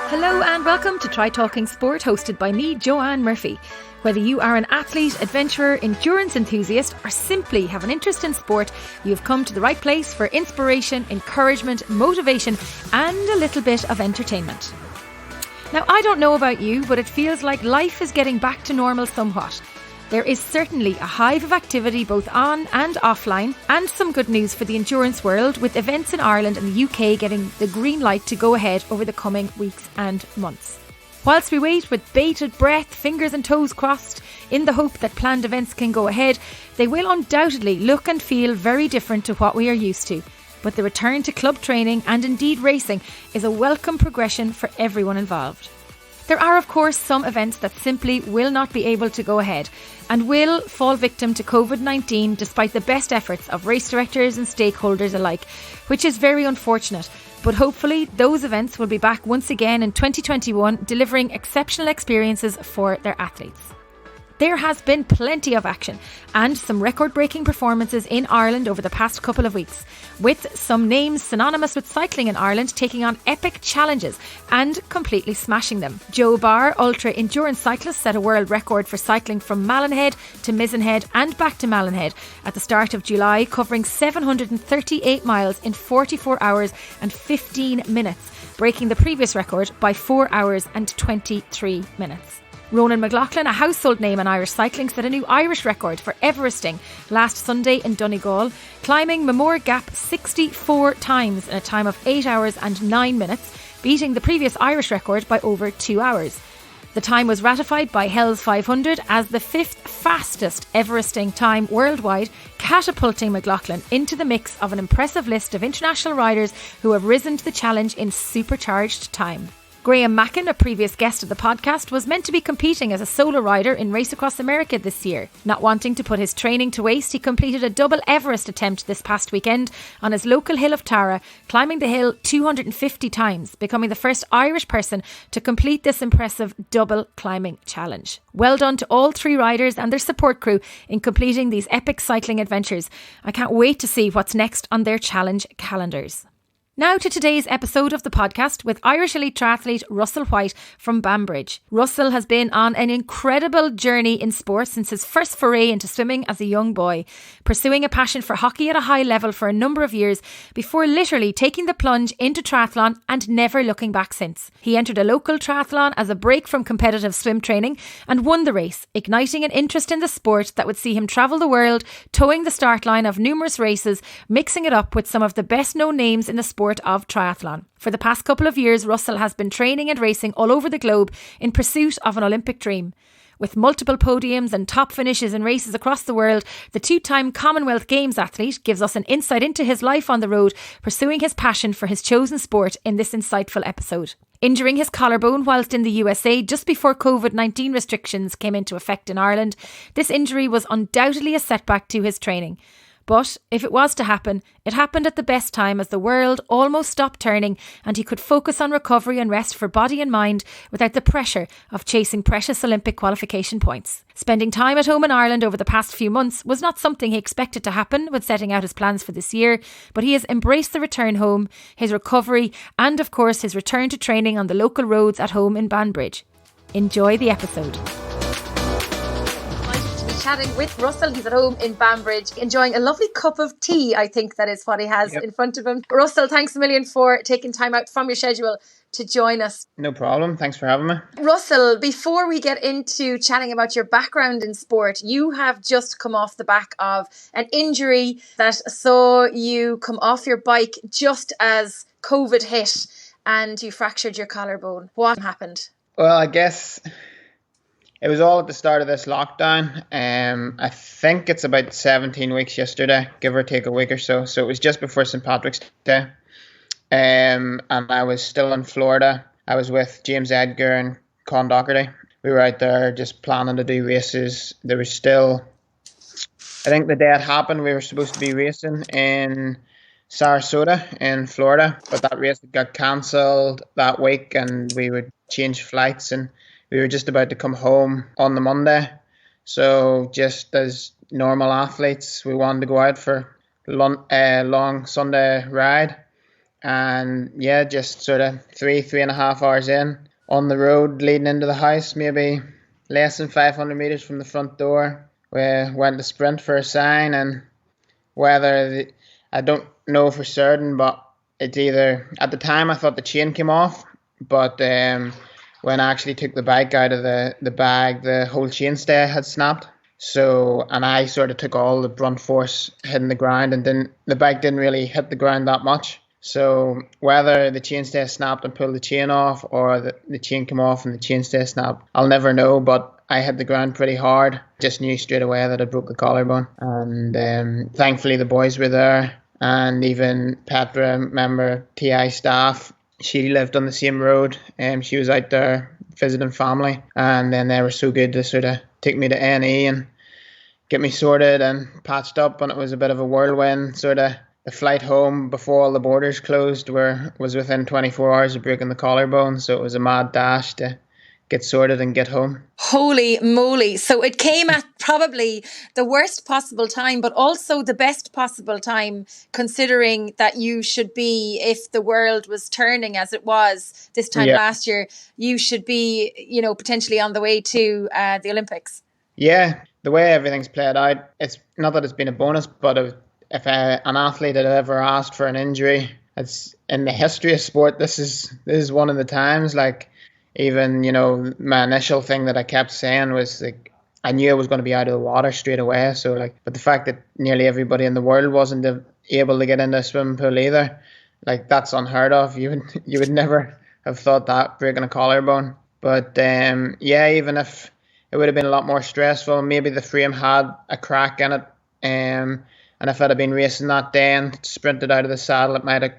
Hello and welcome to Try Talking Sport, hosted by me, Joanne Murphy. Whether you are an athlete, adventurer, endurance enthusiast, or simply have an interest in sport, you've come to the right place for inspiration, encouragement, motivation, and a little bit of entertainment. Now, I don't know about you, but it feels like life is getting back to normal somewhat. There is certainly a hive of activity both on and offline, and some good news for the endurance world, with events in Ireland and the UK getting the green light to go ahead over the coming weeks and months. Whilst we wait with bated breath, fingers and toes crossed, in the hope that planned events can go ahead, they will undoubtedly look and feel very different to what we are used to. But the return to club training and indeed racing is a welcome progression for everyone involved. There are, of course, some events that simply will not be able to go ahead and will fall victim to COVID-19 despite the best efforts of race directors and stakeholders alike, which is very unfortunate. But hopefully those events will be back once again in 2021, delivering exceptional experiences for their athletes. There has been plenty of action and some record-breaking performances in Ireland over the past couple of weeks, with some names synonymous with cycling in Ireland taking on epic challenges and completely smashing them. Joe Barr, ultra-endurance cyclist, set a world record for cycling from Mallinhead to Mizenhead and back to Mallinhead at the start of July, covering 738 miles in 44 hours and 15 minutes, breaking the previous record by 4 hours and 23 minutes. Ronan McLaughlin, a household name in Irish cycling, set a new Irish record for Everesting last Sunday in Donegal, climbing Memore Gap 64 times in a time of 8 hours and 9 minutes, beating the previous Irish record by over 2 hours. The time was ratified by Hell's 500 as the 5th fastest Everesting time worldwide, catapulting McLaughlin into the mix of an impressive list of international riders who have risen to the challenge in supercharged time. Graham Mackin, a previous guest of the podcast, was meant to be competing as a solo rider in Race Across America this year. Not wanting to put his training to waste, he completed a double Everest attempt this past weekend on his local hill of Tara, climbing the hill 250 times, becoming the first Irish person to complete this impressive double climbing challenge. Well done to all three riders and their support crew in completing these epic cycling adventures. I can't wait to see what's next on their challenge calendars. Now to today's episode of the podcast with Irish elite triathlete Russell White from Banbridge. Russell has been on an incredible journey in sport since his first foray into swimming as a young boy, pursuing a passion for hockey at a high level for a number of years before literally taking the plunge into triathlon and never looking back since. He entered a local triathlon as a break from competitive swim training and won the race, igniting an interest in the sport that would see him travel the world, towing the start line of numerous races, mixing it up with some of the best known names in the sport of triathlon. For the past couple of years, Russell has been training and racing all over the globe in pursuit of an Olympic dream. With multiple podiums and top finishes in races across the world, the two-time Commonwealth Games athlete gives us an insight into his life on the road, pursuing his passion for his chosen sport in this insightful episode. Injuring his collarbone whilst in the USA just before COVID-19 restrictions came into effect in Ireland, this injury was undoubtedly a setback to his training. But if it was to happen, it happened at the best time as the world almost stopped turning and he could focus on recovery and rest for body and mind without the pressure of chasing precious Olympic qualification points. Spending time at home in Ireland over the past few months was not something he expected to happen when setting out his plans for this year, but he has embraced the return home, his recovery and of course his return to training on the local roads at home in Banbridge. Enjoy the episode. Chatting with Russell. He's at home in Banbridge enjoying a lovely cup of tea. I think that is what he has in front of him. Russell, thanks a million for taking time out from your schedule to join us. No problem. Thanks for having me. Russell, before we get into chatting about your background in sport, you have just come off the back of an injury that saw you come off your bike just as COVID hit and you fractured your collarbone. What happened? Well, I guess it was all at the start of this lockdown. I think it's about 17 weeks yesterday, give or take a week or so. So it was just before St. Patrick's Day. And I was still in Florida. I was with James Edgar and Con Doherty. We were out there just planning to do races. There was still, I think the day it happened, we were supposed to be racing in Sarasota in Florida. But that race got cancelled that week and we would change flights and we were just about to come home on the Monday. So just as normal athletes, we wanted to go out for a long Sunday ride. And yeah, just sort of 3.5 hours in on the road leading into the house, maybe less than 500 meters from the front door. We went to sprint for a sign, and I don't know for certain, but it's either, at the time I thought the chain came off, but when I actually took the bike out of the bag, the whole chainstay had snapped. So, and I sort of took all the brunt force hitting the ground, and the bike didn't really hit the ground that much. So whether the chainstay snapped and pulled the chain off, or the chain came off and the chainstay snapped, I'll never know. But I hit the ground pretty hard. Just knew straight away that I broke the collarbone. And thankfully the boys were there, and even Petra, member TI staff, she lived on the same road, and she was out there visiting family. And then they were so good to sort of take me to A&E and get me sorted and patched up. And it was a bit of a whirlwind. Sort of the flight home before all the borders closed was within 24 hours of breaking the collarbone. So it was a mad dash to get sorted and get home. Holy moly. So it came at probably the worst possible time, but also the best possible time, considering that you should be, if the world was turning as it was this time last year, you should be, potentially on the way to the Olympics. Yeah, the way everything's played out, it's not that it's been a bonus, but if an athlete had ever asked for an injury, it's in the history of sport, this is one of the times. Like, even, my initial thing that I kept saying was, like, I knew I was going to be out of the water straight away. So, like, but the fact that nearly everybody in the world wasn't able to get into a swimming pool either, like, that's unheard of. You would never have thought that, breaking a collarbone. But even if it would have been a lot more stressful, maybe the frame had a crack in it, and if I'd have been racing that day and sprinted out of the saddle, it might have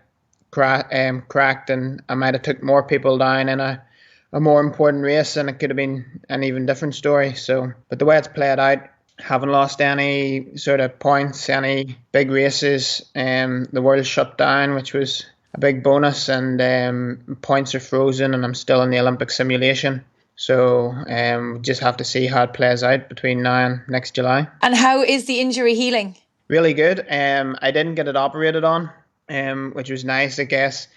cracked, and I might have took more people down in a more important race, and it could have been an even different story. So, but the way it's played out, haven't lost any sort of points, any big races. The world shut down, which was a big bonus, and points are frozen, and I'm still in the Olympic simulation. So just have to see how it plays out between now and next July. And how is the injury healing? Really good. I didn't get it operated on, which was nice, I guess.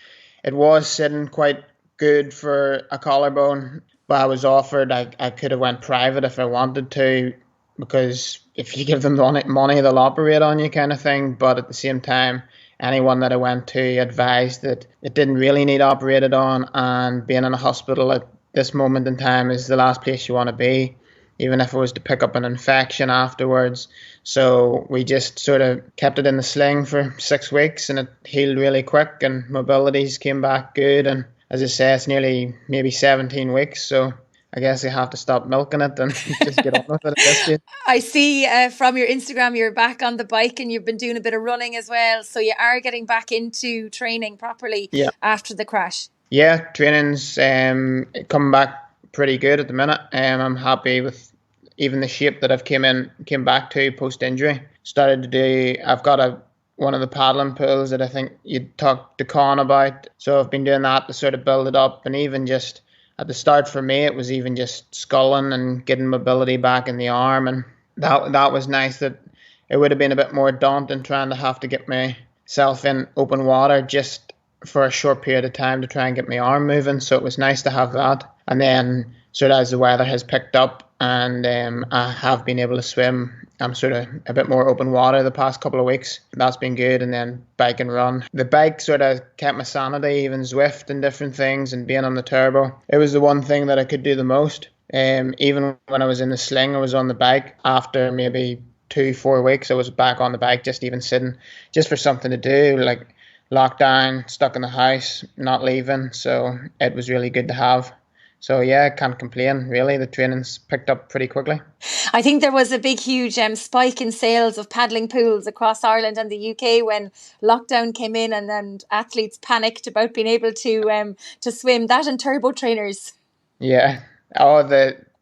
It was sitting quite good for a collarbone, but I was offered I could have went private if I wanted to, because if you give them money, they'll operate on you, kind of thing. But at the same time, anyone that I went to advised that it didn't really need operated on, and being in a hospital at this moment in time is the last place you want to be, even if it was to pick up an infection afterwards. So we just sort of kept it in the sling for 6 weeks, and it healed really quick, and mobilities came back good. And as I say, it's nearly maybe 17 weeks. So I guess I have to stop milking it and just get on with it at this stage. I see from your Instagram, you're back on the bike and you've been doing a bit of running as well. So you are getting back into training properly after the crash. Yeah, training's coming back pretty good at the minute. I'm happy with even the shape that I've came back to post injury. I've got one of the paddling pools that I think you talked to Con about. So I've been doing that to sort of build it up, and even just at the start for me, it was even just sculling and getting mobility back in the arm, and that was nice. That it would have been a bit more daunting trying to have to get myself in open water just for a short period of time to try and get my arm moving. So it was nice to have that. And then sort of as the weather has picked up and I have been able to swim, I'm sort of a bit more open water the past couple of weeks. That's been good. And then bike and run. The bike sort of kept my sanity, even Zwift and different things, and being on the turbo. It was the one thing that I could do the most. Even when I was in the sling, I was on the bike. After maybe 2-4 weeks, I was back on the bike, just even sitting, just for something to do, like lockdown, stuck in the house, not leaving. So it was really good to have. So yeah, I can't complain, really. The training's picked up pretty quickly. I think there was a big, huge spike in sales of paddling pools across Ireland and the UK when lockdown came in, and then athletes panicked about being able to swim. That and turbo trainers. Yeah.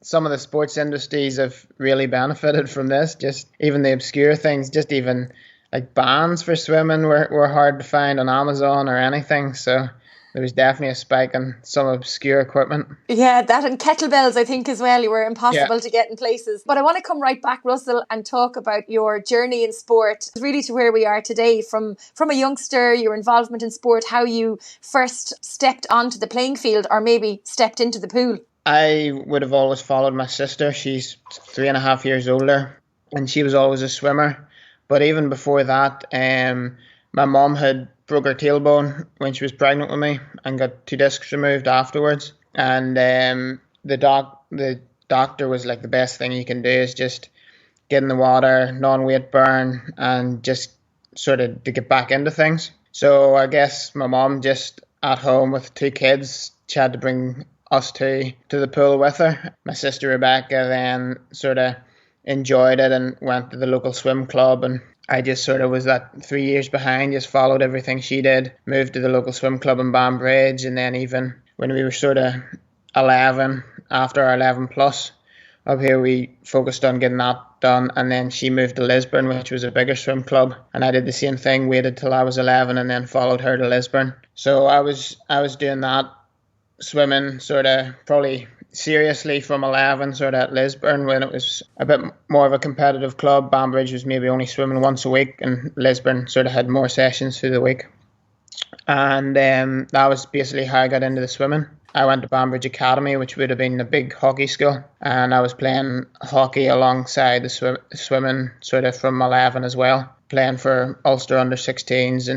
Some of the sports industries have really benefited from this. Just even the obscure things, just even like bands for swimming were hard to find on Amazon or anything. So there was definitely a spike in some obscure equipment. Yeah, that and kettlebells, I think, as well, were Yeah. impossible to get in places. But I want to come right back, Russell, and talk about your journey in sport, really to where we are today, from a youngster, your involvement in sport, how you first stepped onto the playing field or maybe stepped into the pool. I would have always followed my sister. She's 3.5 years older, and she was always a swimmer. But even before that, my mom had broke her tailbone when she was pregnant with me and got 2 discs removed afterwards. And the doctor was like, the best thing you can do is just get in the water, non-weight burn, and just sort of to get back into things. So I guess my mom, just at home with 2 kids, she had to bring us two to the pool with her. My sister Rebecca then sort of enjoyed it and went to the local swim club, and I just sort of was that 3 years behind, just followed everything she did, moved to the local swim club in Banbridge, and then even when we were sort of 11, after our 11 plus, up here we focused on getting that done, and then she moved to Lisburn, which was a bigger swim club, and I did the same thing, waited till I was 11 and then followed her to Lisburn. So I was doing that, swimming sort of probably seriously from 11 sort of at Lisburn, when it was a bit more of a competitive club. Banbridge was maybe only swimming once a week, and Lisburn sort of had more sessions through the week. And that was basically how I got into the swimming. I went to Banbridge Academy, which would have been a big hockey school, and I was playing hockey alongside the swimming sort of from 11 as well, playing for Ulster under 16s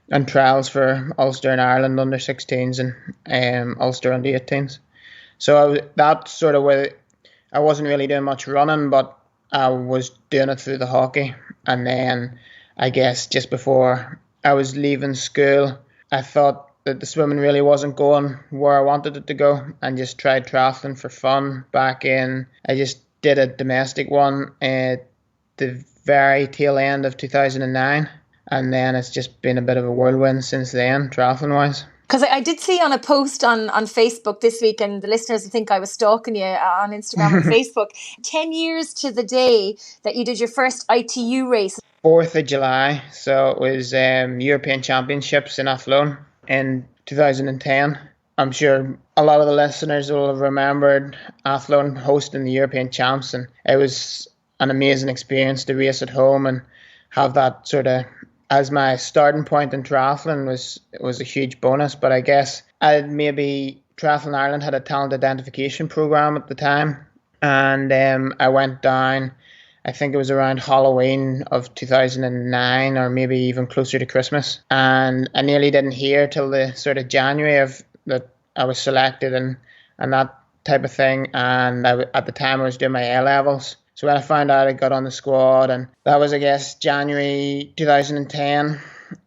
and trials for Ulster and Ireland under 16s and Ulster under 18s. So that's sort of where I wasn't really doing much running, but I was doing it through the hockey. And then I guess just before I was leaving school, I thought that the swimming really wasn't going where I wanted it to go, and just tried triathlon for fun back in. I just did a domestic one at the very tail end of 2009. And then it's just been a bit of a whirlwind since then, triathlon-wise. Because I did see on a post on Facebook this week, and the listeners think I was stalking you on Instagram and Facebook, 10 years to the day that you did your first ITU race. 4th of July, so it was European Championships in Athlone in 2010. I'm sure a lot of the listeners will have remembered Athlone hosting the European Champs, and it was an amazing experience to race at home and have that sort of as my starting point in triathlon was a huge bonus. But I guess maybe Triathlon Ireland had a talent identification program at the time, and I went down, I think it was around Halloween of 2009, or maybe even closer to Christmas, and I nearly didn't hear till the sort of January of that I was selected and that type of thing. And at the time I was doing my A levels. So when I found out, I got on the squad, and that was, I guess, January 2010.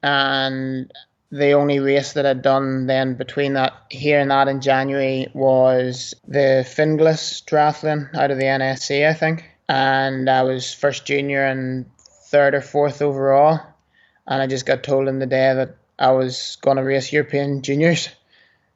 And the only race that I'd done then between that here and that in January was the Finglas triathlon out of the NSC, I think. And I was first junior and 3rd or 4th overall. And I just got told in the day that I was going to race European juniors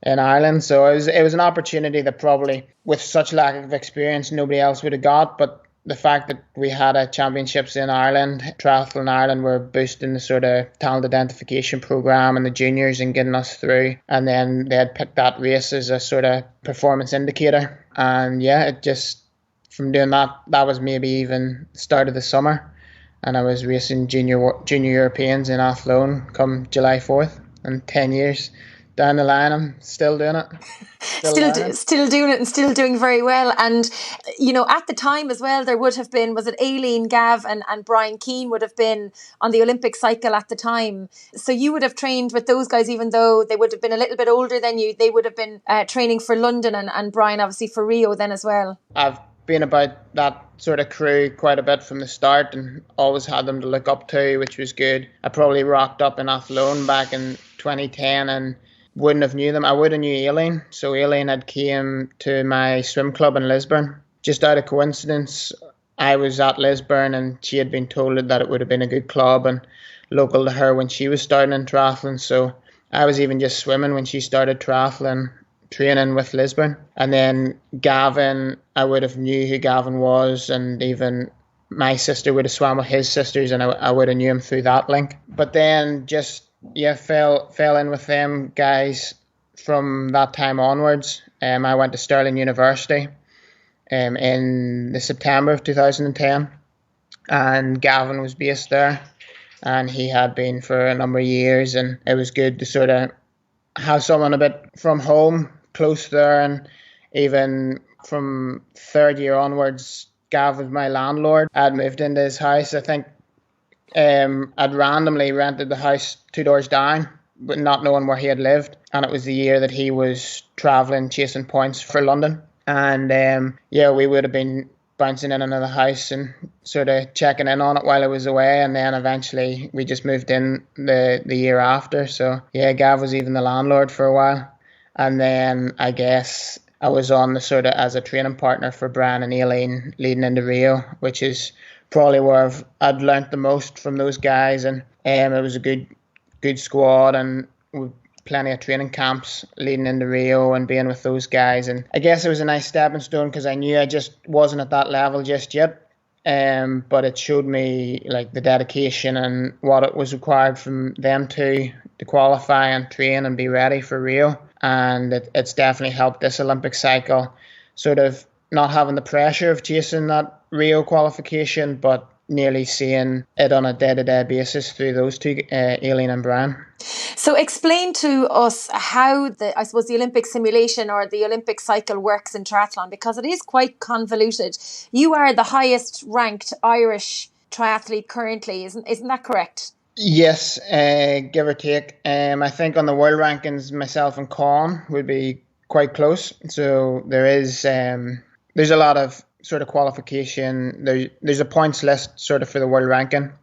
in Ireland. So it was an opportunity that probably, with such lack of experience, nobody else would have got. But the fact that we had a championships in Ireland, Triathlon Ireland, were boosting the sort of talent identification program and the juniors and getting us through. And then they had picked that race as a sort of performance indicator. And yeah, it just, from doing that was maybe even the start of the summer. And I was racing junior Europeans in Athlone come July 4th, and 10 years down the line, I'm still doing it. Still doing it and still doing very well. And, you know, at the time as well, there would have been, was it Aileen, Gav and Brian Keane would have been on the Olympic cycle at the time. So you would have trained with those guys, even though they would have been a little bit older than you. They would have been training for London, and Brian obviously for Rio then as well. I've been about that sort of crew quite a bit from the start, and always had them to look up to, which was good. I probably rocked up in Athlone back in 2010 and wouldn't have knew them. I would have knew Aileen. So Aileen had came to my swim club in Lisburn. Just out of coincidence, I was at Lisburn, and she had been told that it would have been a good club and local to her when she was starting in triathlon. So I was even just swimming when she started triathlon, training with Lisburn. And then Gavin, I would have knew who Gavin was, and even my sister would have swam with his sisters, and I would have knew him through that link. But then just yeah, fell in with them guys from that time onwards. I went to Stirling University in the September of 2010, and Gavin was based there, and he had been for a number of years, and it was good to sort of have someone a bit from home close there, and even from third year onwards, Gav was my landlord. I'd moved into his house. I think I'd randomly rented the house two doors down, but not knowing where he had lived. And it was the year that he was travelling, chasing points for London. And yeah, we would have been bouncing in another house and sort of checking in on it while I was away. And then eventually we just moved in the year after. So yeah, Gav was even the landlord for a while. And then I guess I was on the sort of as a training partner for Brian and Aileen leading into Rio, which is probably where I'd learnt the most from those guys. And it was a good squad, and we plenty of training camps leading into Rio and being with those guys. And I guess it was a nice stepping stone because I knew I just wasn't at that level just yet. But it showed me like the dedication and what it was required from them to qualify and train and be ready for Rio. And it's definitely helped this Olympic cycle sort of not having the pressure of chasing that Rio qualification, but nearly seeing it on a day-to-day basis through those two, Aileen and Brian. So explain to us how the Olympic simulation or the Olympic cycle works in triathlon, because it is quite convoluted. You are the highest ranked Irish triathlete currently, isn't that correct? Yes, give or take. I think on the world rankings, myself and Con would be quite close. So there's a lot of sort of qualification. There's a points list sort of for the world ranking.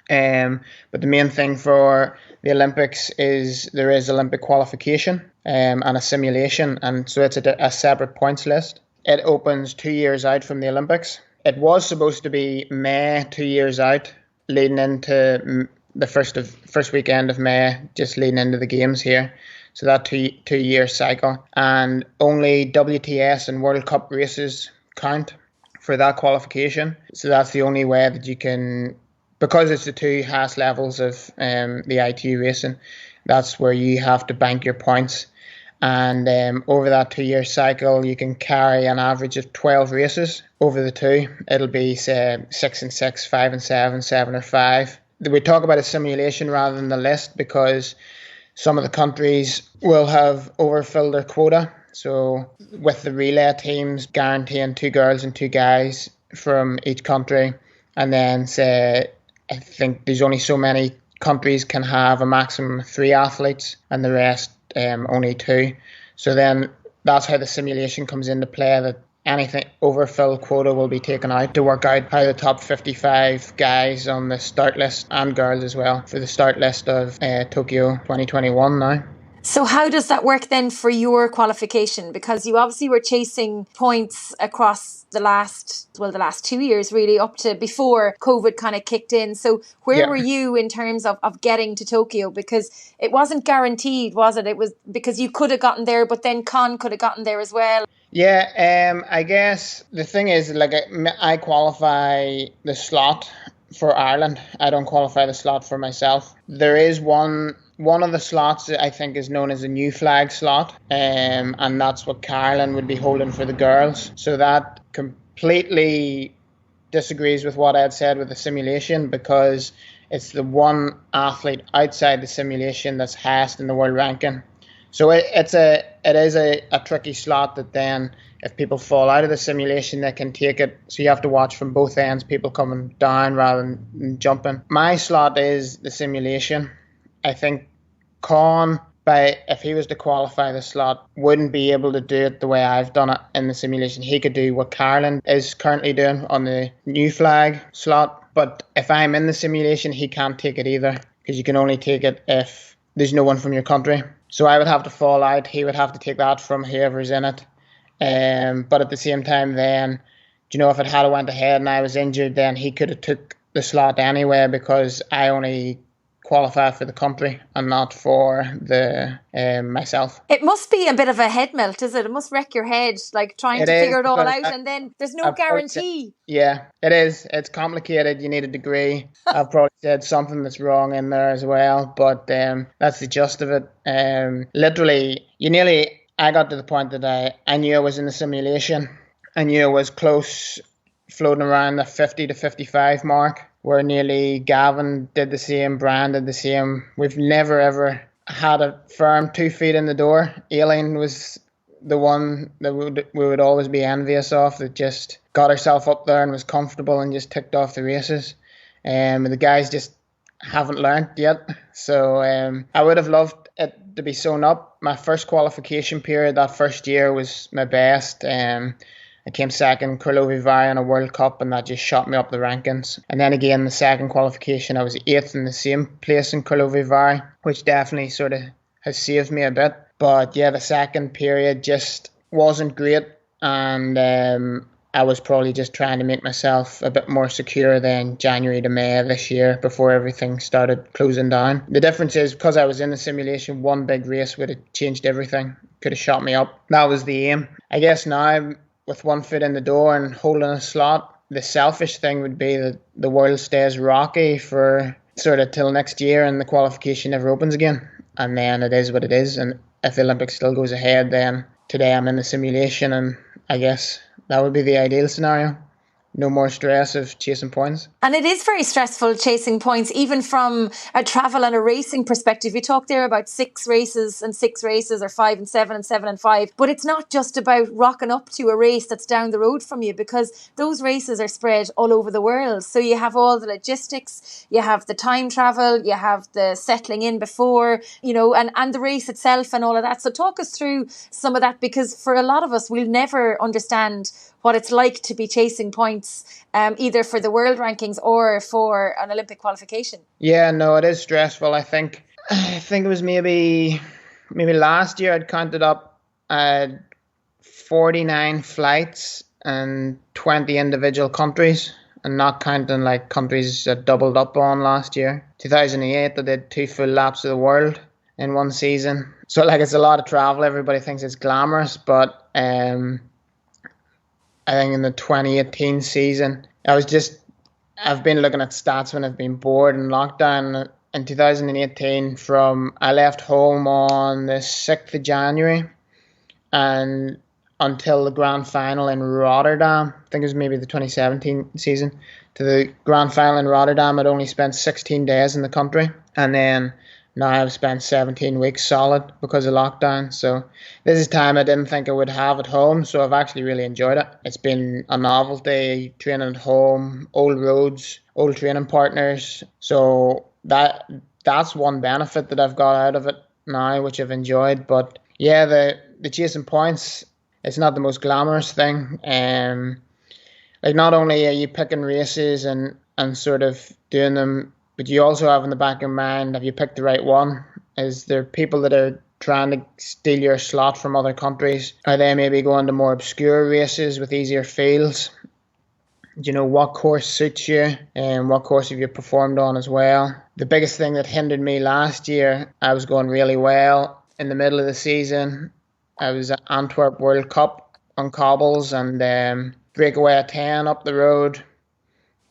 But the main thing for the Olympics is there is Olympic qualification and a simulation, and so it's a separate points list. It opens 2 years out from the Olympics. It was supposed to be May 2 years out, leading into the first weekend of May, just leading into the games here. So that two-year cycle, and only WTS and World Cup races count for that qualification. So that's the only way that you can, because it's the two highest levels of the ITU racing, that's where you have to bank your points. And over that 2 year cycle, you can carry an average of 12 races over the two. It'll be, say, 6 and 6, 5 and 7, 7 or 5. We talk about a simulation rather than the list because some of the countries will have overfilled their quota. So with the relay teams guaranteeing 2 girls and 2 guys from each country, and then say, I think there's only so many countries can have a maximum of 3 athletes and the rest only 2. So then that's how the simulation comes into play, that anything overfilled quota will be taken out to work out how the top 55 guys on the start list, and girls as well, for the start list of Tokyo 2021 now. So how does that work then for your qualification? Because you obviously were chasing points across the last 2 years, really, up to before COVID kind of kicked in. So where were you in terms of getting to Tokyo? Because it wasn't guaranteed, was it? It was because you could have gotten there, but then Con could have gotten there as well. Yeah, I guess the thing is, like, I qualify the slot for Ireland. I don't qualify the slot for myself. There is one of the slots that I think is known as a new flag slot, and that's what Caroline would be holding for the girls. So that completely disagrees with what I had said with the simulation, because it's the one athlete outside the simulation that's highest in the world ranking. So it is a tricky slot that then if people fall out of the simulation, they can take it. So you have to watch from both ends, people coming down rather than jumping. My slot is the simulation. I think Con, if he was to qualify the slot, wouldn't be able to do it the way I've done it in the simulation. He could do what Caroline is currently doing on the new flag slot. But if I'm in the simulation, he can't take it either, because you can only take it if there's no one from your country. So I would have to fall out. He would have to take that from whoever's in it. But at the same time then, if it had went ahead and I was injured, then he could have took the slot anyway, because I only qualify for the country and not for the myself. It must be a bit of a head melt, is it? It must wreck your head, like trying It to is figure it all because out, and then there's no I've probably said, guarantee. yeah, it is. It's complicated. You need a degree. I've probably said something that's wrong in there as well, but that's the gist of it. Literally, I got to the point that I knew I was in a simulation. I knew I was close, floating around the 50 to 55 mark, where nearly Gavin did the same, Brian did the same. We've never ever had a firm 2 feet in the door. Aileen was the one that we would always be envious of, that just got herself up there and was comfortable and just ticked off the races. The guys just haven't learned yet. So I would have loved it to be sewn up. My first qualification period that first year was my best. I came second Karlovy Vary in a World Cup, and that just shot me up the rankings. And then again, the second qualification, I was 8th in the same place in Karlovy Vary, which definitely sort of has saved me a bit. But yeah, the second period just wasn't great, and I was probably just trying to make myself a bit more secure than January to May this year before everything started closing down. The difference is, because I was in the simulation, one big race would have changed everything, could have shot me up. That was the aim. I guess now, with 1 foot in the door and holding a slot, the selfish thing would be that the world stays rocky for sort of till next year and the qualification never opens again. And then it is what it is. And if the Olympics still goes ahead, then today I'm in the simulation, and I guess that would be the ideal scenario. No more stress of chasing points. And it is very stressful chasing points, even from a travel and a racing perspective. You talk there about 6 races, or 5 and 7 and 7 and 5. But it's not just about rocking up to a race that's down the road from you, because those races are spread all over the world. So you have all the logistics, you have the time travel, you have the settling in before, and the race itself and all of that. So talk us through some of that, because for a lot of us, we'll never understand what it's like to be chasing points, either for the world rankings or for an Olympic qualification. Yeah, no, it is stressful. I think it was maybe last year I'd counted up 49 flights and 20 individual countries, and not counting like countries that doubled up on last year. 2008, I did 2 full laps of the world in one season. So it's a lot of travel. Everybody thinks it's glamorous, but I think in the 2018 season, I've been looking at stats when I've been bored in lockdown. In 2018, I left home on the 6th of January and until the grand final in Rotterdam, I think it was maybe the 2017 season, to the grand final in Rotterdam, I'd only spent 16 days in the country. And then now I've spent 17 weeks solid because of lockdown. So this is time I didn't think I would have at home. So I've actually really enjoyed it. It's been a novelty, training at home, old roads, old training partners. So that's one benefit that I've got out of it now, which I've enjoyed. But yeah, the chasing points, it's not the most glamorous thing. Not only are you picking races and sort of doing them, but you also have in the back of your mind, have you picked the right one? Is there people that are trying to steal your slot from other countries? Are they maybe going to more obscure races with easier fields? Do you know what course suits you and what course have you performed on as well? The biggest thing that hindered me last year, I was going really well in the middle of the season. I was at Antwerp World Cup on cobbles and breakaway at 10 up the road,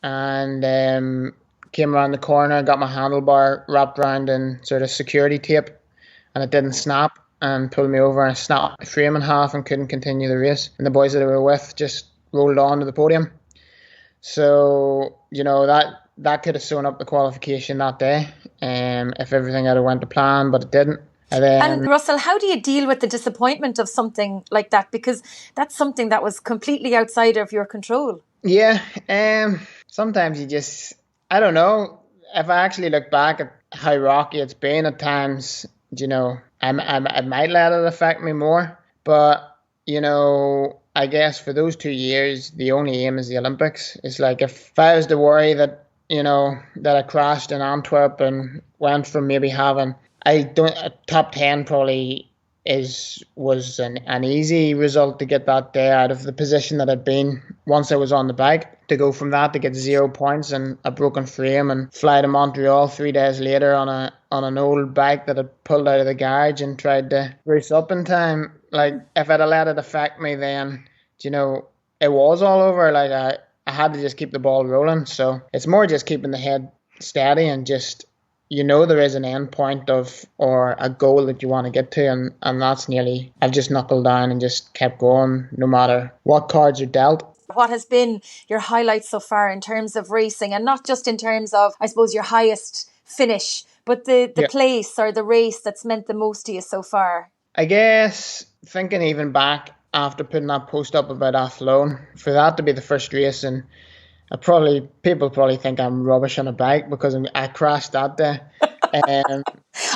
and came around the corner, got my handlebar wrapped around in sort of security tape, and it didn't snap, and pulled me over and snapped the frame in half and couldn't continue the race. And the boys that I were with just rolled on to the podium. So, that could have sewn up the qualification that day if everything had went to plan, but it didn't. And Russell, how do you deal with the disappointment of something like that? Because that's something that was completely outside of your control. Yeah, sometimes you just... I don't know. If I actually look back at how rocky it's been at times, I might let it affect me more. But, I guess for those 2 years, the only aim is the Olympics. It's like if I was to worry that, that I crashed in Antwerp and went from maybe having... a top 10 probably was an easy result to get that day out of the position that I'd been once I was on the bike. to go from that to get 0 points and a broken frame and fly to Montreal 3 days later on an old bike that had pulled out of the garage and tried to race up in time. Like, if I'd have let it affect me then, it was all over. Like, I had to just keep the ball rolling. So it's more just keeping the head steady and just, there is an end point or a goal that you want to get to. And that's nearly, I've just knuckled down and just kept going no matter what cards are dealt. What has been your highlight so far in terms of racing, and not just in terms of, I suppose, your highest finish, but the place or the race that's meant the most to you so far? I guess thinking even back after putting that post up about Athlone, for that to be the first race, and people probably think I'm rubbish on a bike because I crashed that day.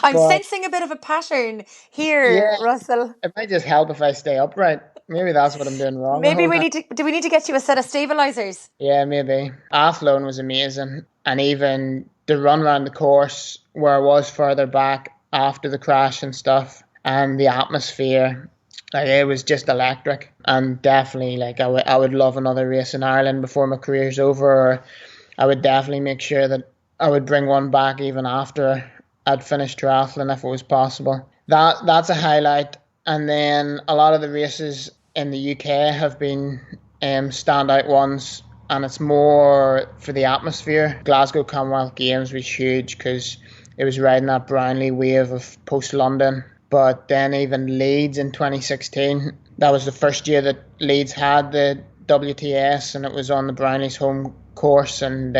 I'm sensing a bit of a pattern here, Russell. It might just help if I stay upright. Maybe that's what I'm doing wrong. Maybe do we need to get you a set of stabilizers? Yeah, maybe. Athlone was amazing. And even the run around the course where I was further back after the crash and stuff, and the atmosphere, like, it was just electric. And definitely, like, I would love another race in Ireland before my career's over, or I would definitely make sure that I would bring one back even after I'd finished triathlon if it was possible. That's a highlight. And then a lot of the races in the UK have been standout ones, and it's more for the atmosphere. Glasgow Commonwealth Games was huge because it was riding that Brownlee wave of post-London. But then even Leeds in 2016, that was the first year that Leeds had the WTS, and it was on the Brownlee's home course, and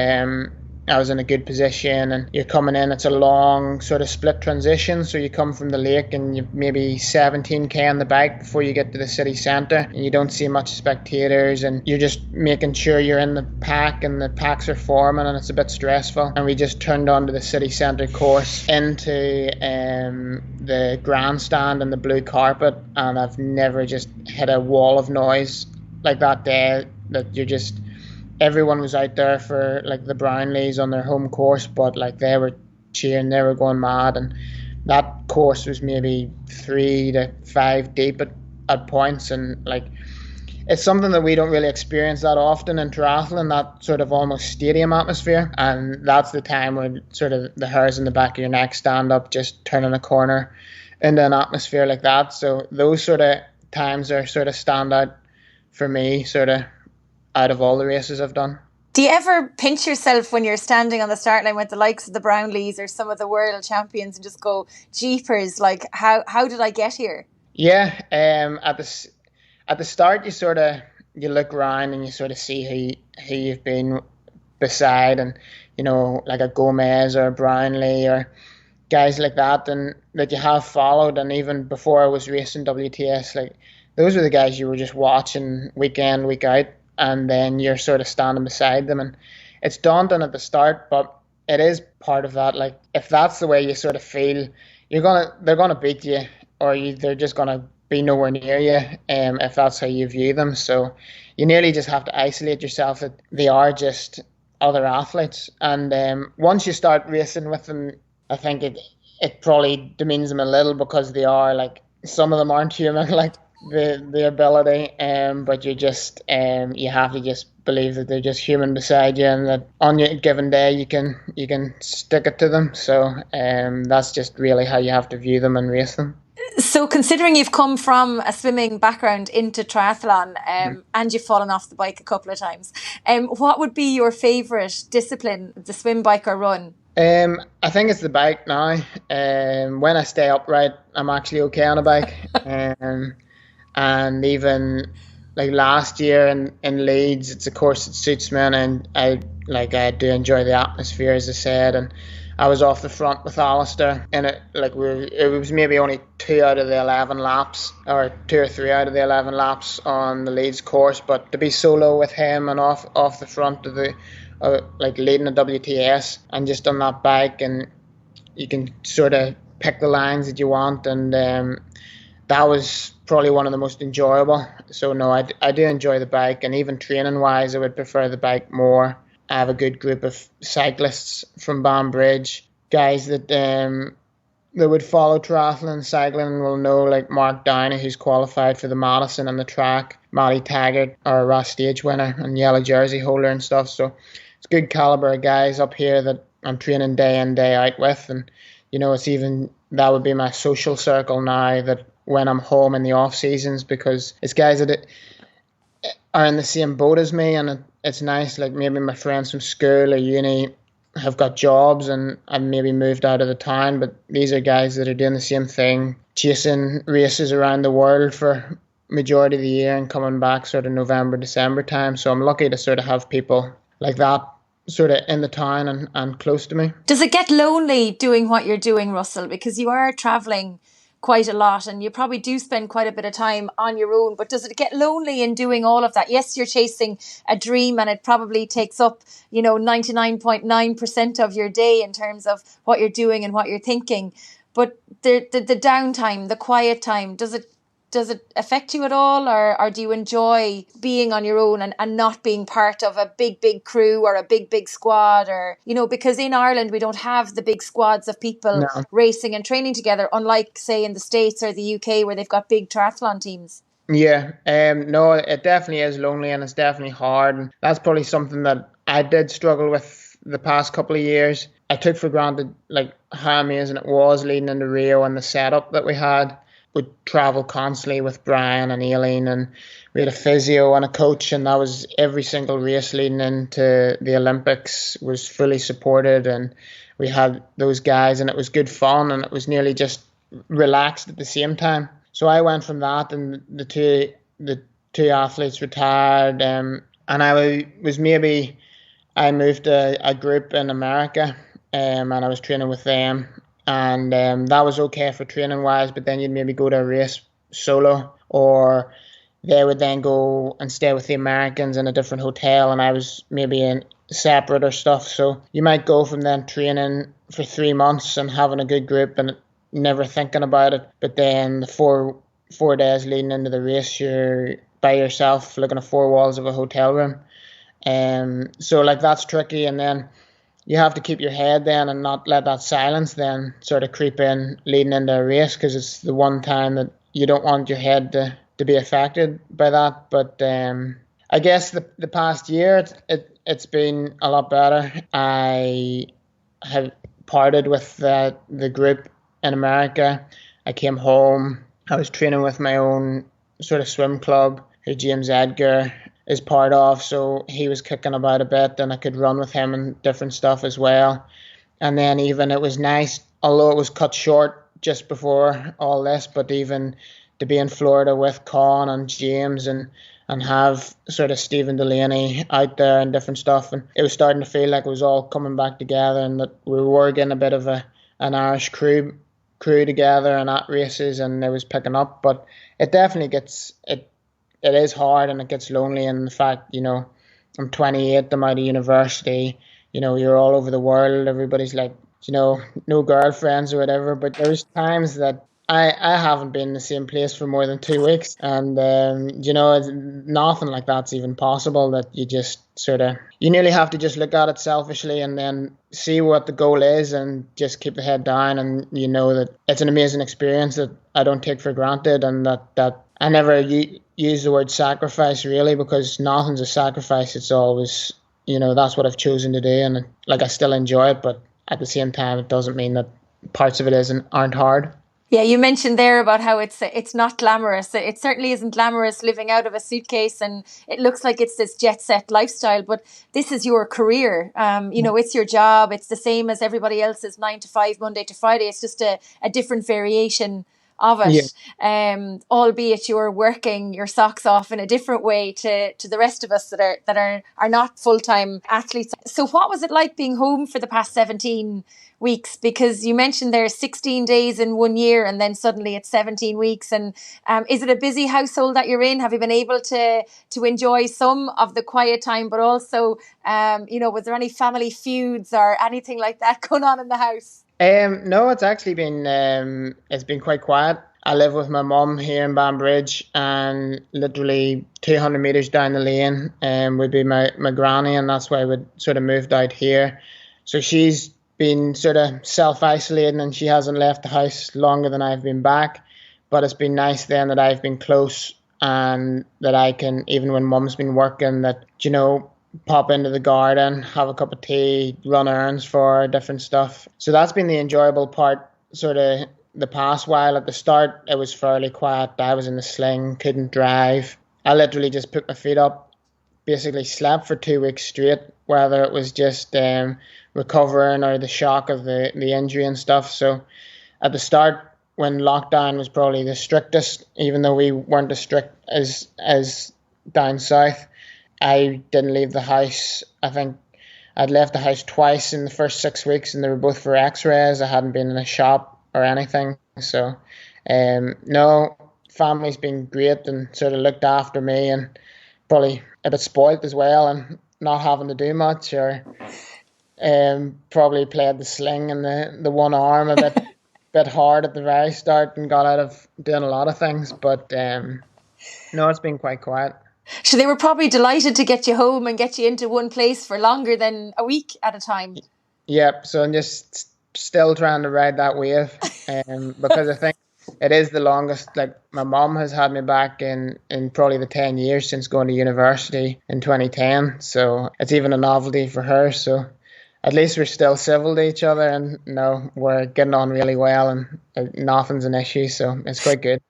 I was in a good position, and you're coming in, it's a long sort of split transition, so you come from the lake and you've maybe 17k on the bike before you get to the city centre, and you don't see much spectators, and you're just making sure you're in the pack, and the packs are forming, and it's a bit stressful. And we just turned onto the city centre course into the grandstand and the blue carpet, and I've never just hit a wall of noise like that day. That you're just, everyone was out there for like the Brownlees on their home course, but like they were cheering, they were going mad, and that course was maybe 3 to 5 deep at points, and like it's something that we don't really experience that often in triathlon, that sort of almost stadium atmosphere. And that's the time when sort of the hairs in the back of your neck stand up just turning a corner into an atmosphere like that. So those sort of times are sort of stand out for me, sort of out of all the races I've done. Do you ever pinch yourself when you're standing on the start line with the likes of the Brownlees or some of the world champions and just go, jeepers, like how did I get here? Yeah, at the start you look around and you sort of see who you've been beside, and like a Gomez or a Brownlee or guys like that, and that you have followed. And even before I was racing WTS, like those were the guys you were just watching week in, week out, and then you're sort of standing beside them, and it's daunting at the start, but it is part of that. Like if that's the way you sort of feel, they're gonna beat you, or they're just gonna be nowhere near you, if that's how you view them. So you nearly just have to isolate yourself that they are just other athletes, and once you start racing with them, I think it probably demeans them a little, because they are like, some of them aren't human, like the ability, but you just you have to just believe that they're just human beside you, and that on a given day you can stick it to them. So that's just really how you have to view them and race them. So considering you've come from a swimming background into triathlon, and you've fallen off the bike a couple of times, what would be your favourite discipline, the swim, bike or run? I think it's the bike now. When I stay upright, I'm actually okay on a bike. And even like last year in Leeds, it's a course that suits me, and I do enjoy the atmosphere, as I said. And I was off the front with Alistair, and it was maybe only 2 out of the 11 laps, or 2 or 3 out of the 11 laps on the Leeds course. But to be solo with him and off the front of the leading a WTS, and just on that bike, and you can sort of pick the lines that you want, and that was probably one of the most enjoyable. So no, I do enjoy the bike, and even training wise I would prefer the bike more. I have a good group of cyclists from Banbridge, guys that that would follow triathlon and cycling will know, like Mark Downey, who's qualified for the Madison and the track, Matty Taggart, our Ross Stage winner and yellow jersey holder and stuff. So it's good caliber of guys up here that I'm training day in, day out with. And, it's even, that would be my social circle now, that when I'm home in the off seasons, because it's guys that are in the same boat as me. And it's nice, like maybe my friends from school or uni have got jobs and I've maybe moved out of the town, but these are guys that are doing the same thing, chasing races around the world for majority of the year and coming back sort of November, December time. So I'm lucky to sort of have people like that sort of in the town and close to me. Does it get lonely doing what you're doing, Russell? Because you are travelling quite a lot and you probably do spend quite a bit of time on your own, but does it get lonely in doing all of that? Yes, you're chasing a dream and it probably takes up 99.9% of your day in terms of what you're doing and what you're thinking, but the downtime, the quiet time, does it affect you at all, or do you enjoy being on your own and not being part of a big crew or a big squad? Or, because in Ireland we don't have the big squads of people racing and training together, unlike, say, in the States or the UK where they've got big triathlon teams. Yeah, no, it definitely is lonely and it's definitely hard. And that's probably something that I did struggle with the past couple of years. I took for granted like how amazing it was leading into Rio and the setup that we had. Would travel constantly with Brian and Aileen, and we had a physio and a coach, and that was every single race leading into the Olympics was fully supported, and we had those guys, and it was good fun, and it was nearly just relaxed at the same time. So I went from that, and the two athletes retired, and I moved to a group in America, and I was training with them. And that was okay for training wise, but then you'd maybe go to a race solo, or they would then go and stay with the Americans in a different hotel, and I was maybe in separate or stuff. So you might go from then training for 3 months and having a good group and never thinking about it, but then the four days leading into the race, you're by yourself looking at four walls of a hotel room. So like that's tricky, and then you have to keep your head then and not let that silence then sort of creep in leading into a race, because it's the one time that you don't want your head to be affected by that. But I guess the past year it's been a lot better. I have parted with the group in America. I came home. I was training with my own sort of swim club, who James Edgar is part of, so he was kicking about a bit and I could run with him and different stuff as well. And then even it was nice, although it was cut short just before all this, but even to be in Florida with Con and James and have sort of Stephen Delaney out there and different stuff, and it was starting to feel like it was all coming back together, and that we were getting a bit of an Irish crew together and at races, and it was picking up. But it definitely gets it is hard and it gets lonely. And the fact, I'm 28, I'm out of university, you're all over the world. Everybody's like, no girlfriends or whatever. But there's times that I haven't been in the same place for more than 2 weeks. And, nothing like that's even possible, that you just you nearly have to just look at it selfishly and then see what the goal is and just keep the head down. And you know that it's an amazing experience that I don't take for granted, and that I never use the word sacrifice really, because nothing's a sacrifice. It's always, that's what I've chosen to do, and I still enjoy it, but at the same time, it doesn't mean that parts of it aren't hard. Yeah, you mentioned there about how it's not glamorous. It certainly isn't glamorous living out of a suitcase, and it looks like it's this jet set lifestyle, but this is your career. It's your job. It's the same as everybody else's 9 to 5, Monday to Friday. It's just a different variation of it. Yeah. Albeit you're working your socks off in a different way to the rest of us that are not full-time athletes. So what was it like being home for the past 17 weeks? Because you mentioned there's 16 days in 1 year, and then suddenly it's 17 weeks. And is it a busy household that you're in? Have you been able to enjoy some of the quiet time, but also, was there any family feuds or anything like that going on in the house? No, it's actually been it's been quite quiet. I live with my mum here in Banbridge, and literally 200 meters down the lane would be my granny, and that's why we sort of moved out here. So she's been sort of self-isolating, and she hasn't left the house longer than I've been back. But it's been nice then that I've been close and that I can, even when mum's been working, that, pop into the garden, have a cup of tea, run errands for her, different stuff. So that's been the enjoyable part, sort of the past while. At the start, it was fairly quiet. I was in the sling, couldn't drive. I literally just put my feet up, basically slept for 2 weeks straight, whether it was just recovering or the shock of the injury and stuff. So at the start, when lockdown was probably the strictest, even though we weren't as strict as down south, I didn't leave the house. I think I'd left the house twice in the first 6 weeks, and they were both for x-rays. I hadn't been in a shop or anything. So no, family's been great and sort of looked after me, and probably a bit spoilt as well, and not having to do much, or probably played the sling and the one arm a bit hard at the very start and got out of doing a lot of things. But no, it's been quite quiet. So they were probably delighted to get you home and get you into one place for longer than a week at a time. Yep. So I'm just still trying to ride that wave, because I think it is the longest. Like, my mum has had me back in probably the 10 years since going to university in 2010. So it's even a novelty for her. So at least we're still civil to each other, and no, we're getting on really well, and nothing's an issue. So it's quite good.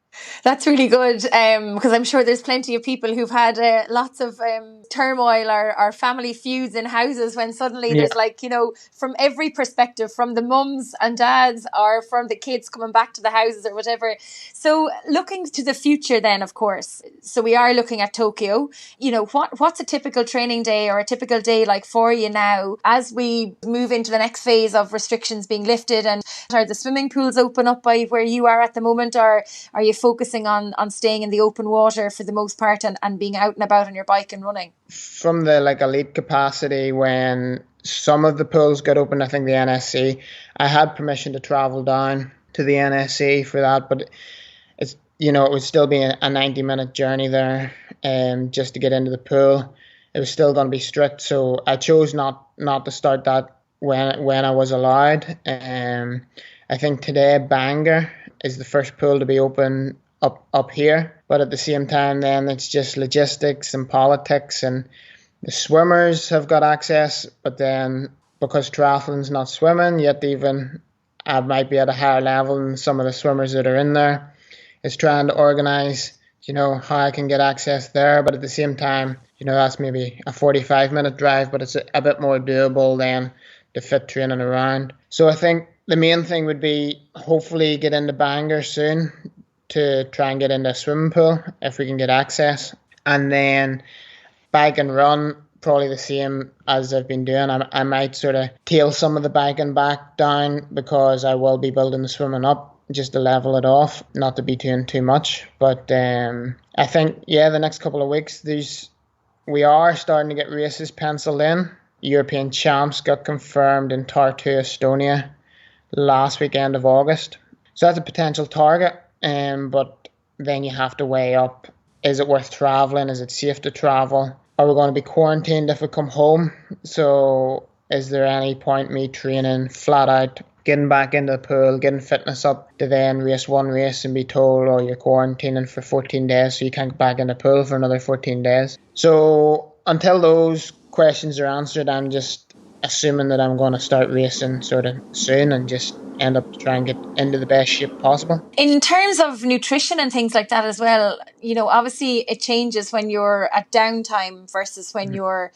That's really good, because I'm sure there's plenty of people who've had lots of turmoil or family feuds in houses when suddenly there's from every perspective, from the mums and dads or from the kids coming back to the houses or whatever. So looking to the future then, of course, so we are looking at Tokyo. What's a typical training day or a typical day like for you now as we move into the next phase of restrictions being lifted? And are the swimming pools open up by where you are at the moment, or are you focusing on staying in the open water for the most part and being out and about on your bike and running? From the elite capacity, when some of the pools got open, I think the NSC, I had permission to travel down to the NSC for that, but it's it would still be a 90-minute journey there, just to get into the pool. It was still going to be strict, so I chose not to start that when I was allowed. I think today Bangor is the first pool to be open up here, but at the same time then it's just logistics and politics, and the swimmers have got access, but then because triathlon's not swimming yet, even I might be at a higher level than some of the swimmers that are in there, is trying to organise how I can get access there. But at the same time, that's maybe a 45-minute drive, but it's a bit more doable than to fit training around. So I think the main thing would be hopefully get into Bangor soon to try and get into a swimming pool if we can get access. And then bike and run, probably the same as I've been doing. I might sort of tail some of the biking back down, because I will be building the swimming up just to level it off, not to be doing too much. But I think, the next couple of weeks, we are starting to get races penciled in. European champs got confirmed in Tartu, Estonia last weekend of August. So that's a potential target. But then you have to weigh up, is it worth travelling? Is it safe to travel? Are we going to be quarantined if we come home? So is there any point me training flat out, getting back into the pool, getting fitness up, to then race one race and be told, oh, you're quarantining for 14 days, so you can't get back in the pool for another 14 days. So until those questions are answered, I'm just assuming that I'm going to start racing sort of soon and just end up trying to get into the best shape possible. In terms of nutrition and things like that as well, obviously it changes when you're at downtime versus when you're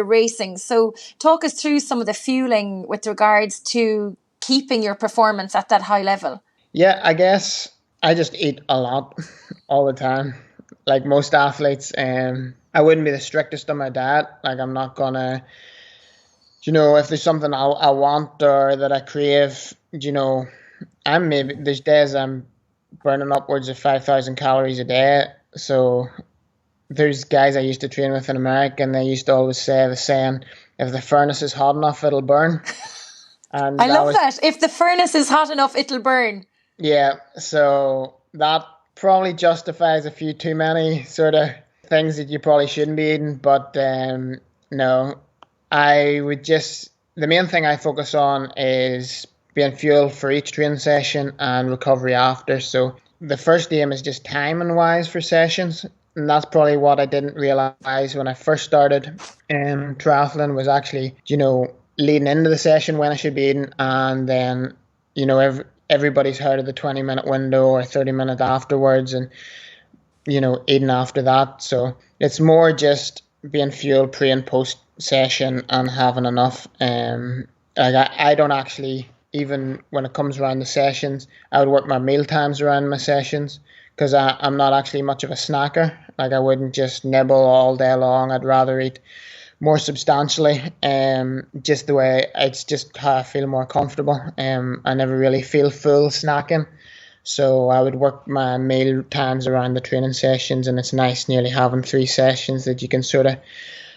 racing. So talk us through some of the fueling with regards to keeping your performance at that high level. Yeah, I guess I just eat a lot all the time. Like most athletes, I wouldn't be the strictest on my diet. Like, I'm not gonna, if there's something I want or that I crave, there's days I'm burning upwards of 5,000 calories a day. So there's guys I used to train with in America, and they used to always say the saying, if the furnace is hot enough, it'll burn. And I love that. If the furnace is hot enough, it'll burn. Yeah. So that probably justifies a few too many sort of things that you probably shouldn't be eating. But no, I would just the main thing I focus on is being fuel for each training session and recovery after. So the first aim is just timing wise for sessions. And that's probably what I didn't realize when I first started triathlon, was actually, leading into the session when I should be eating, and then, everybody's heard of the 20-minute window or 30 minutes afterwards, and, eating after that. So it's more just being fueled pre and post session and having enough. I don't actually, even when it comes around the sessions, I would work my meal times around my sessions, because I'm not actually much of a snacker. Like, I wouldn't just nibble all day long. I'd rather eat more substantially. Just the way, it's just how I feel more comfortable. I never really feel full snacking. So I would work my meal times around the training sessions, and it's nice nearly having 3 sessions that you can sort of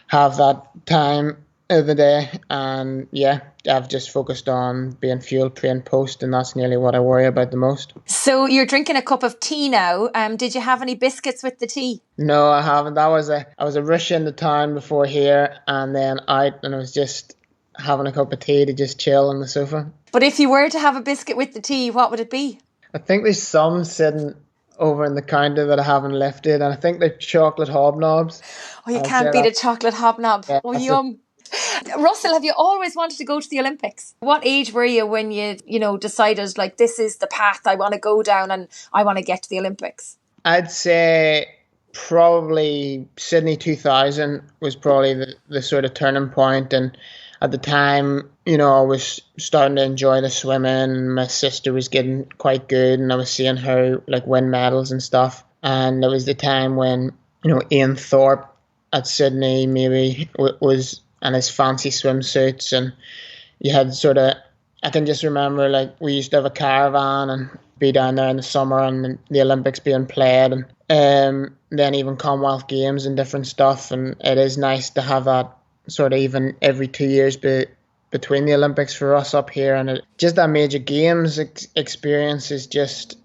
have that time of the day. And yeah, I've just focused on being fueled pre and post, and that's nearly what I worry about the most. So you're drinking a cup of tea now. Did you have any biscuits with the tea? No, I haven't. I was a rush into town before here, and then out, and I was just having a cup of tea to just chill on the sofa. But if you were to have a biscuit with the tea, what would it be? I think there's some sitting over in the counter that I haven't lifted, and I think they're chocolate hobnobs. Oh, you can't beat a chocolate hobnob. Yeah, oh, yum. Russell, have you always wanted to go to the Olympics? What age were you when you decided, like, this is the path I want to go down and I want to get to the Olympics? I'd say probably Sydney 2000 was probably the sort of turning point. And at the time, I was starting to enjoy the swimming. My sister was getting quite good, and I was seeing her like win medals and stuff. And it was the time when, Ian Thorpe at Sydney maybe was in his fancy swimsuits, and you had sort of, I can just remember, like, we used to have a caravan and be down there in the summer, and the Olympics being played, and then even Commonwealth Games and different stuff. And it is nice to have that sort of even every 2 years between the Olympics for us up here. And just that major games experience is just,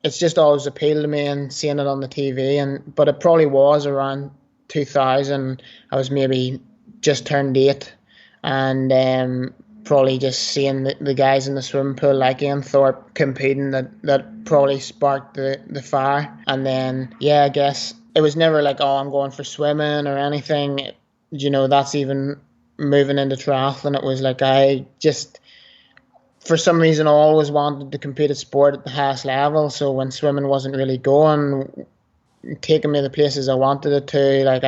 it's just always appealed to me, and seeing it on the TV. But it probably was around 2000. I was maybe just turned 8, and probably just seeing the guys in the swimming pool like Ian Thorpe competing, that probably sparked the fire. And then, yeah, I guess it was never like, oh, I'm going for swimming or anything. That's even moving into triathlon. It was like, I just, for some reason, I always wanted to compete at sport at the highest level. So when swimming wasn't really going, taking me the places I wanted it to, like,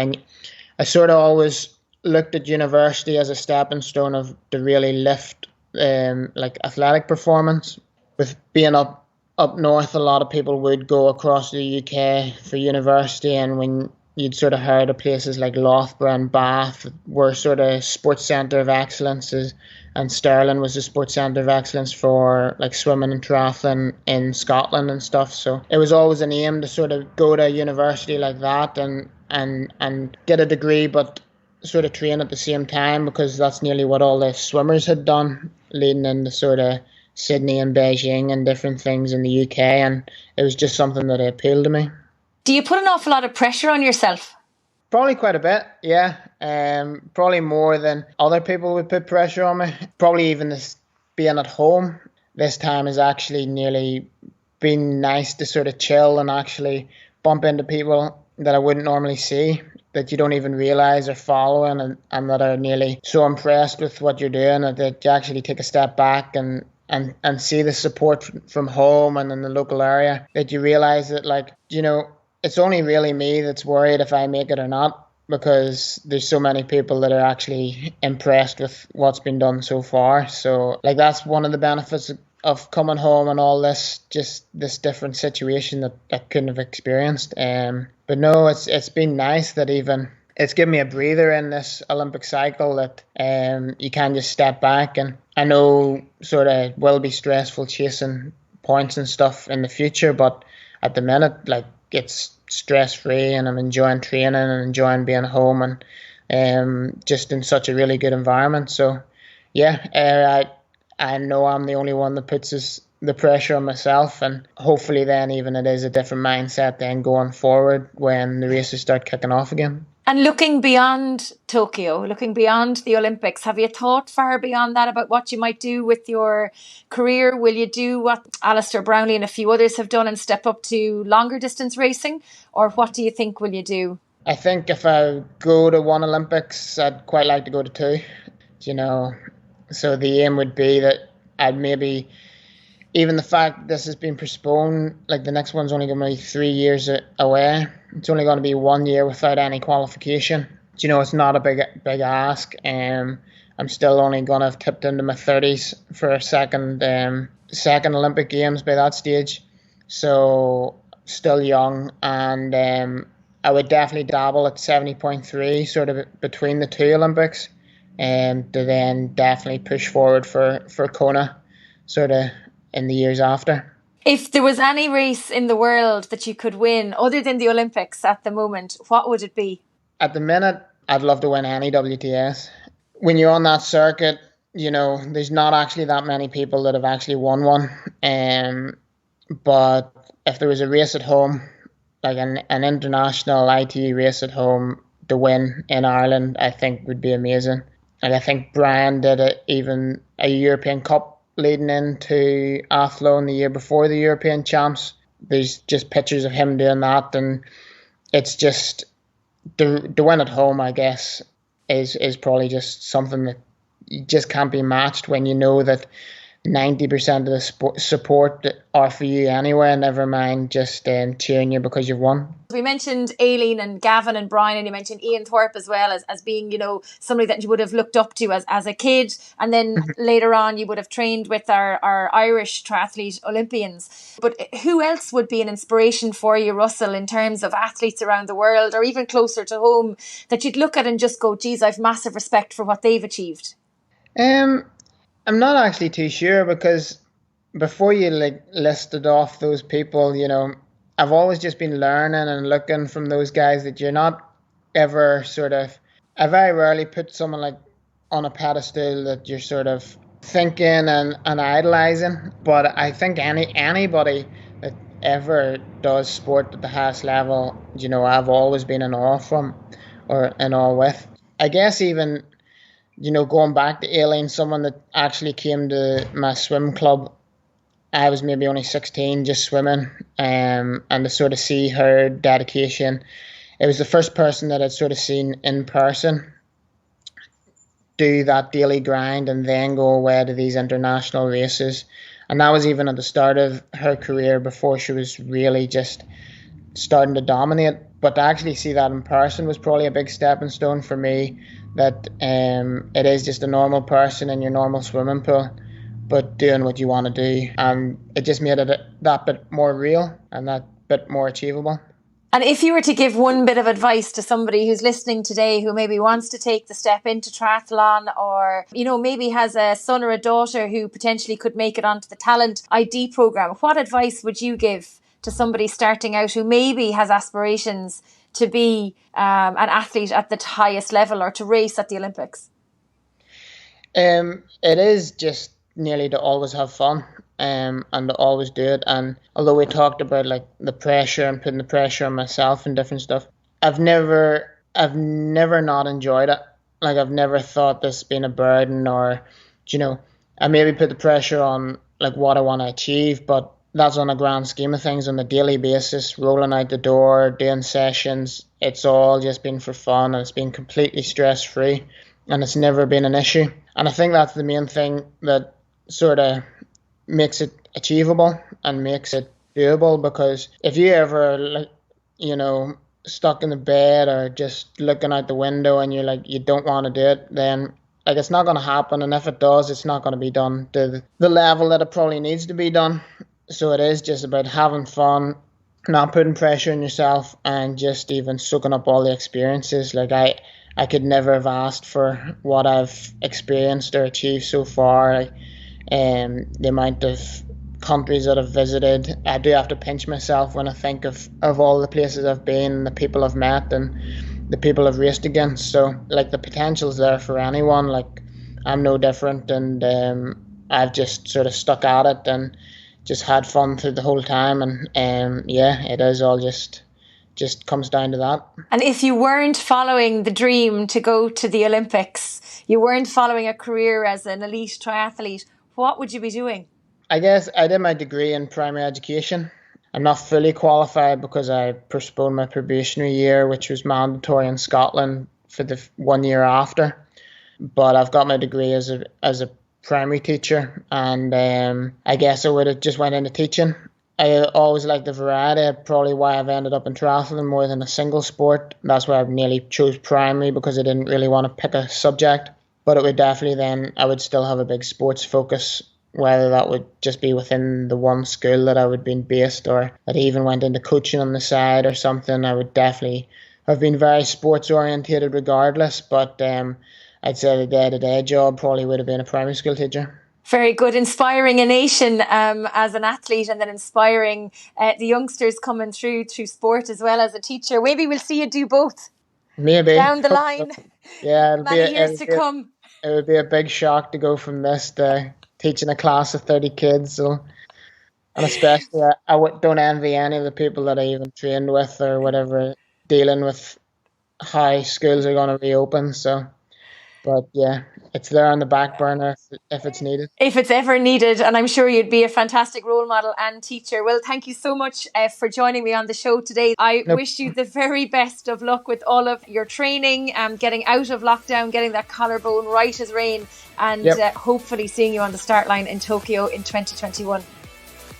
I sort of always looked at university as a stepping stone to really lift like athletic performance. With being up north, a lot of people would go across the UK for university, and when you'd sort of heard of places like Loughborough and Bath were sort of sports centre of excellence, and Stirling was the sports centre of excellence for like swimming and triathlon in Scotland and stuff. So it was always an aim to sort of go to a university like that and get a degree, but sort of train at the same time, because that's nearly what all the swimmers had done leading into sort of Sydney and Beijing and different things in the UK. And it was just something that appealed to me. Do you put an awful lot of pressure on yourself? Probably quite a bit, yeah. Probably more than other people would put pressure on me. Probably even this being at home this time has actually nearly been nice to sort of chill and actually bump into people that I wouldn't normally see, that you don't even realise are following, and that are nearly so impressed with what you're doing that you actually take a step back and see the support from home and in the local area, that you realise that, like, it's only really me that's worried if I make it or not, because there's so many people that are actually impressed with what's been done so far. So, like, that's one of the benefits of coming home and all this, just this different situation that I couldn't have experienced. But no, it's been nice that even it's given me a breather in this Olympic cycle, that you can just step back. And I know sort of will be stressful chasing points and stuff in the future, but at the minute, like, it's stress free, and I'm enjoying training and enjoying being home, and just in such a really good environment. So yeah, I know I'm the only one that puts the pressure on myself, and hopefully then even it is a different mindset then going forward when the races start kicking off again. And looking beyond Tokyo, looking beyond the Olympics, have you thought far beyond that about what you might do with your career? Will you do what Alistair Brownlee and a few others have done and step up to longer distance racing? Or what do you think will you do? I think if I go to one Olympics, I'd quite like to go to two, you know. So the aim would be that I'd maybe, even the fact this has been postponed, like the next one's only going to be 3 years away. It's only going to be 1 year without any qualification. You know, it's not a big ask. I'm still only going to have tipped into my 30s for a second Olympic Games by that stage. So still young, and I would definitely dabble at 70.3, sort of between the two Olympics, to then definitely push forward for Kona, sort of in the years after. If there was any race in the world that you could win other than the Olympics at the moment, what would it be? At the minute, I'd love to win any WTS. When you're on that circuit, you know, there's not actually that many people that have actually won one. But if there was a race at home, like an international ITU race at home to win in Ireland, I think would be amazing. And I think Brian did it, even a European Cup leading into Athlone the year before the European Champs. There's just pictures of him doing that, and it's just the win at home, I guess, is probably just something that you just can't be matched when you know that 90% of the support are for you anyway, never mind just cheering you because you've won. We mentioned Aileen and Gavin and Brian, and you mentioned Ian Thorpe as well as being, you know, somebody that you would have looked up to as a kid. And then later on, you would have trained with our Irish triathlete Olympians. But who else would be an inspiration for you, Russell, in terms of athletes around the world or even closer to home that you'd look at and just go, geez, I've massive respect for what they've achieved? I'm not actually too sure, because before you listed off those people, you know, I've always just been learning and looking from those guys that you're not ever I very rarely put someone like on a pedestal that you're sort of thinking and idolizing. But I think anybody that ever does sport at the highest level, you know, I've always been in awe from or in awe with. I guess even, you know, going back to Aileen, someone that actually came to my swim club, I was maybe only 16, just swimming, and to sort of see her dedication. It was the first person that I'd sort of seen in person do that daily grind and then go away to these international races. And that was even at the start of her career, before she was really just starting to dominate. But to actually see that in person was probably a big stepping stone for me, that it is just a normal person in your normal swimming pool, but doing what you want to do. And it just made it that bit more real and that bit more achievable. And if you were to give one bit of advice to somebody who's listening today who maybe wants to take the step into triathlon, or, you know, maybe has a son or a daughter who potentially could make it onto the Talent ID program, what advice would you give to somebody starting out who maybe has aspirations to be an athlete at the highest level or to race at the Olympics? It is just nearly to always have fun and to always do it. And although we talked about like the pressure and putting the pressure on myself and different stuff, I've never not enjoyed it. Like, I've never thought this being a burden, or, you know, I maybe put the pressure on like what I want to achieve, but that's on a grand scheme of things on a daily basis, rolling out the door, doing sessions. It's all just been for fun, and it's been completely stress-free, and it's never been an issue. And I think that's the main thing that sort of makes it achievable and makes it doable, because if you ever, like, you know, stuck in the bed or just looking out the window and you're like, you don't want to do it, then like it's not going to happen. And if it does, it's not going to be done to the level that it probably needs to be done. So it is just about having fun, not putting pressure on yourself, and just even soaking up all the experiences. Like I could never have asked for what I've experienced or achieved so far. The amount of countries that I've visited, I do have to pinch myself when I think of all the places I've been, the people I've met, and the people I've raced against. So like the potential's there for anyone. Like, I'm no different, and I've just sort of stuck at it and just had fun through the whole time. And yeah, it is all just just comes down to that. And if you weren't following the dream to go to the Olympics, you weren't following a career as an elite triathlete, what would you be doing? I guess I did my degree in primary education. I'm not fully qualified because I postponed my probationary year, which was mandatory in Scotland, for the 1 year after. But I've got my degree as a primary teacher, and I guess I would have just went into teaching. I always liked the variety, probably why I've ended up in triathlon more than a single sport. That's why I nearly chose primary, because I didn't really want to pick a subject. But it would definitely then, I would still have a big sports focus, whether that would just be within the one school that I would be based, or that I even went into coaching on the side or something. I would definitely have been very sports orientated regardless, but I'd say the day-to-day job probably would have been a primary school teacher. Very good. Inspiring a nation as an athlete, and then inspiring the youngsters coming through sport as well as a teacher. Maybe we'll see you do both. Maybe. Down the line. Yeah, many years to come. It would be a big shock to go from this to teaching a class of 30 kids. So, and especially, I don't envy any of the people that I even trained with or whatever, dealing with how schools are going to reopen. So, but yeah, it's there on the back burner if it's needed. If it's ever needed, and I'm sure you'd be a fantastic role model and teacher. Well, thank you so much for joining me on the show today. I wish you the very best of luck with all of your training, getting out of lockdown, getting that collarbone right as rain, and hopefully seeing you on the start line in Tokyo in 2021.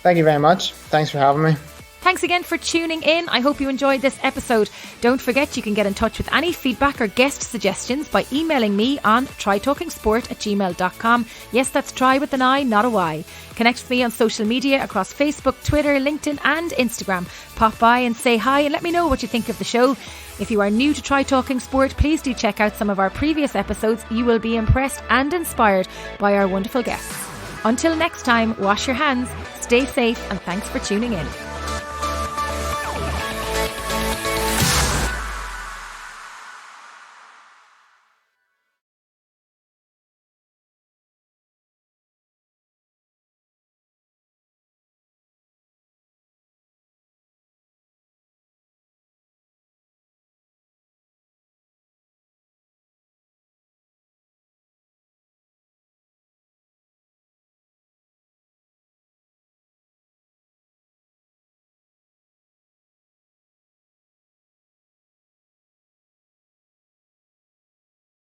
Thank you very much. Thanks for having me. Thanks again for tuning in. I hope you enjoyed this episode. Don't forget you can get in touch with any feedback or guest suggestions by emailing me on trytalkingsport@gmail.com. Yes, that's try with an I, not a Y. Connect with me on social media across Facebook, Twitter, LinkedIn and Instagram. Pop by and say hi and let me know what you think of the show. If you are new to Try Talking Sport, please do check out some of our previous episodes. You will be impressed and inspired by our wonderful guests. Until next time, wash your hands, stay safe and thanks for tuning in.